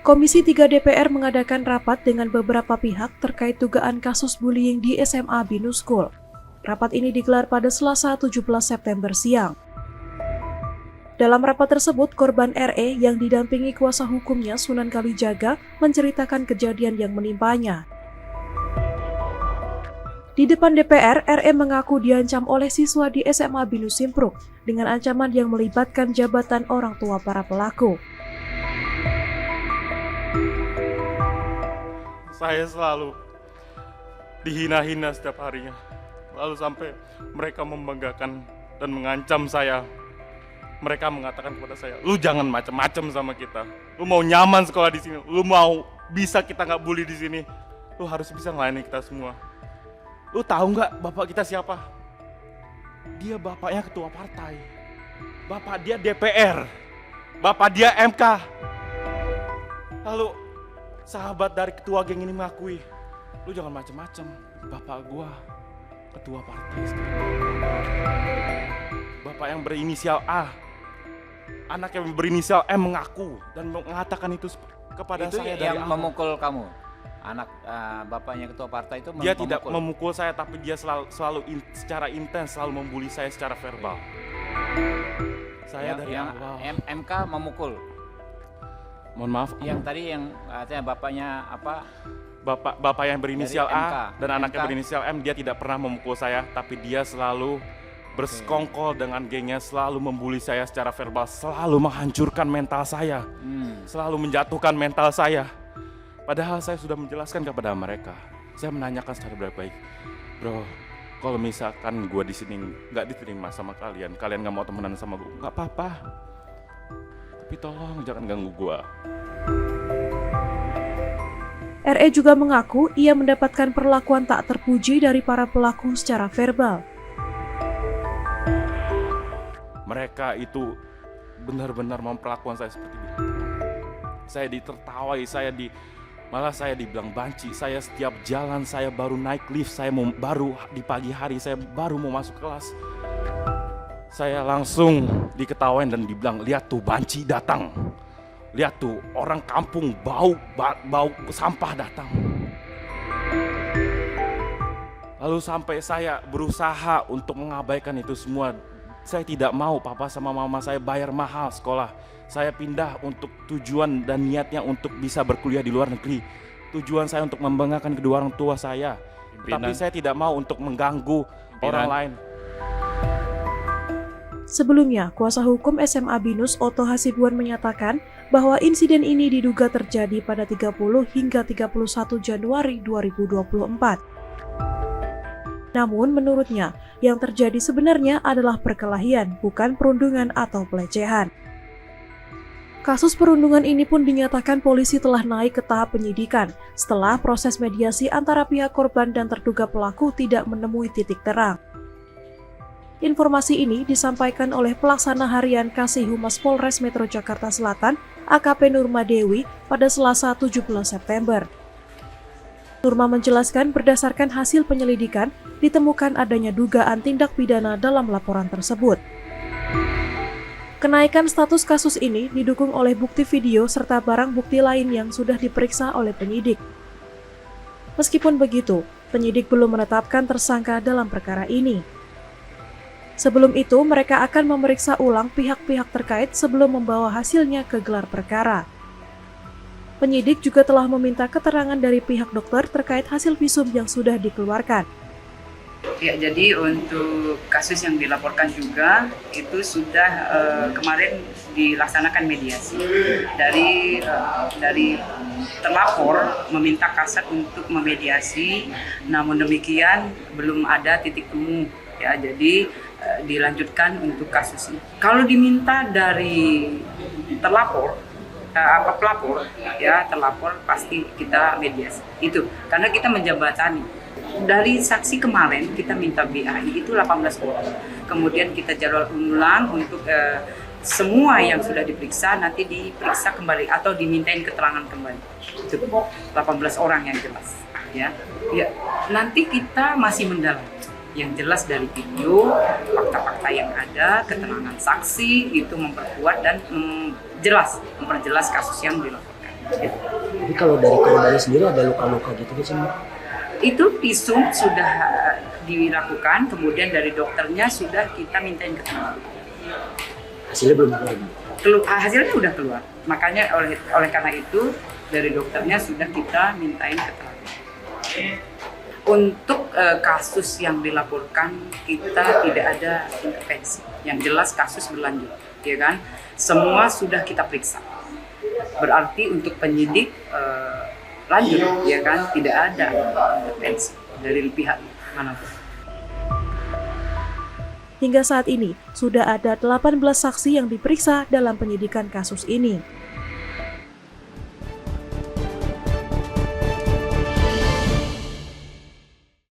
Komisi 3 DPR mengadakan rapat dengan beberapa pihak terkait dugaan kasus bullying di SMA Binus School. Rapat ini digelar pada Selasa 17 September siang. Dalam rapat tersebut, korban RE yang didampingi kuasa hukumnya Sunan Kalijaga menceritakan kejadian yang menimpanya. Di depan DPR, RE mengaku diancam oleh siswa di SMA Binus Simpruk dengan ancaman yang melibatkan jabatan orang tua para pelaku. Saya selalu dihina-hina setiap harinya. Lalu sampai mereka membanggakan dan mengancam saya. Mereka mengatakan kepada saya, "Lu jangan macam-macam sama kita. Lu mau nyaman sekolah di sini, lu mau bisa kita nggak bully di sini, lu harus bisa melayani kita semua. Lu tahu nggak bapak kita siapa? Dia bapaknya ketua partai. Bapak dia DPR. Bapak dia MK." Lalu sahabat dari ketua geng ini mengakui, "Lu jangan macem-macem, bapak gua ketua partai sekarang. Bapak yang berinisial A, anak yang berinisial M mengaku dan mengatakan itu kepada itu saya yang dari awal." memukul kamu? Anak bapaknya ketua partai itu Dia tidak memukul saya, tapi dia selalu secara intens selalu membuli saya secara verbal. Saya dari awal. MK memukul. Mohon maaf. Yang tadi yang katanya bapaknya apa? Bapak yang berinisial Dari MK. A dan anaknya berinisial M, dia tidak pernah memukul saya, tapi dia selalu bersekongkol dengan gengnya, selalu membuli saya secara verbal, selalu menghancurkan mental saya, selalu menjatuhkan mental saya. Padahal saya sudah menjelaskan kepada mereka, saya menanyakan secara baik-baik, "Bro, kalau misalkan gue di sini nggak diterima sama kalian nggak mau temenan sama gue, nggak apa-apa. Tapi tolong jangan ganggu gue." RE juga mengaku ia mendapatkan perlakuan tak terpuji dari para pelaku secara verbal. Mereka itu benar-benar memperlakukan saya seperti itu. Saya ditertawai, malah saya dibilang banci. Saya setiap jalan, saya baru naik lift, baru di pagi hari, saya baru mau masuk kelas, saya langsung diketawain dan dibilang, "Lihat tuh banci datang. Lihat tuh orang kampung bau sampah datang." Lalu sampai saya berusaha untuk mengabaikan itu semua. Saya tidak mau papa sama mama saya bayar mahal sekolah. Saya pindah untuk tujuan dan niatnya untuk bisa berkuliah di luar negeri. Tujuan saya untuk membanggakan kedua orang tua saya. Tapi saya tidak mau untuk mengganggu orang lain. Sebelumnya, kuasa hukum SMA Binus Otto Hasibuan menyatakan bahwa insiden ini diduga terjadi pada 30 hingga 31 Januari 2024. Namun menurutnya, yang terjadi sebenarnya adalah perkelahian, bukan perundungan atau pelecehan. Kasus perundungan ini pun dinyatakan polisi telah naik ke tahap penyidikan setelah proses mediasi antara pihak korban dan terduga pelaku tidak menemui titik terang. Informasi ini disampaikan oleh Pelaksana Harian Kasih Humas Polres Metro Jakarta Selatan, AKP Nurma Dewi, pada Selasa 17 September. Nurma menjelaskan berdasarkan hasil penyelidikan, ditemukan adanya dugaan tindak pidana dalam laporan tersebut. Kenaikan status kasus ini didukung oleh bukti video serta barang bukti lain yang sudah diperiksa oleh penyidik. Meskipun begitu, penyidik belum menetapkan tersangka dalam perkara ini. Sebelum itu, mereka akan memeriksa ulang pihak-pihak terkait sebelum membawa hasilnya ke gelar perkara. Penyidik juga telah meminta keterangan dari pihak dokter terkait hasil visum yang sudah dikeluarkan. Ya, jadi untuk kasus yang dilaporkan juga itu sudah kemarin dilaksanakan mediasi dari terlapor meminta kasat untuk memediasi, namun demikian belum ada titik temu. Ya, jadi dilanjutkan untuk kasus ini. Kalau diminta dari pelapor ya, terlapor pasti kita mediasi itu karena kita menjembatani. Dari saksi kemarin kita minta BAI itu 18 orang, kemudian kita jadwal ulang untuk semua yang sudah diperiksa nanti diperiksa kembali atau dimintain keterangan kembali. Itu 18 orang yang jelas ya. Nanti kita masih mendalam yang jelas dari video, fakta-fakta yang ada, keterangan saksi itu memperkuat dan memperjelas kasus yang dilaporkan. Jadi kalau dari korbannya sendiri ada luka-luka gitu sih, Mbak? Itu visum sudah dilakukan, kemudian dari dokternya sudah kita mintain keterangan. Hasilnya belum keluar. Hasilnya udah keluar, makanya oleh karena itu dari dokternya sudah kita mintain keterangan. Untuk kasus yang dilaporkan kita tidak ada intervensi. Yang jelas kasus berlanjut, ya kan? Semua sudah kita periksa. Berarti untuk penyidik lanjut, ya kan? Tidak ada intervensi dari pihak manapun. Hingga saat ini, sudah ada 18 saksi yang diperiksa dalam penyidikan kasus ini.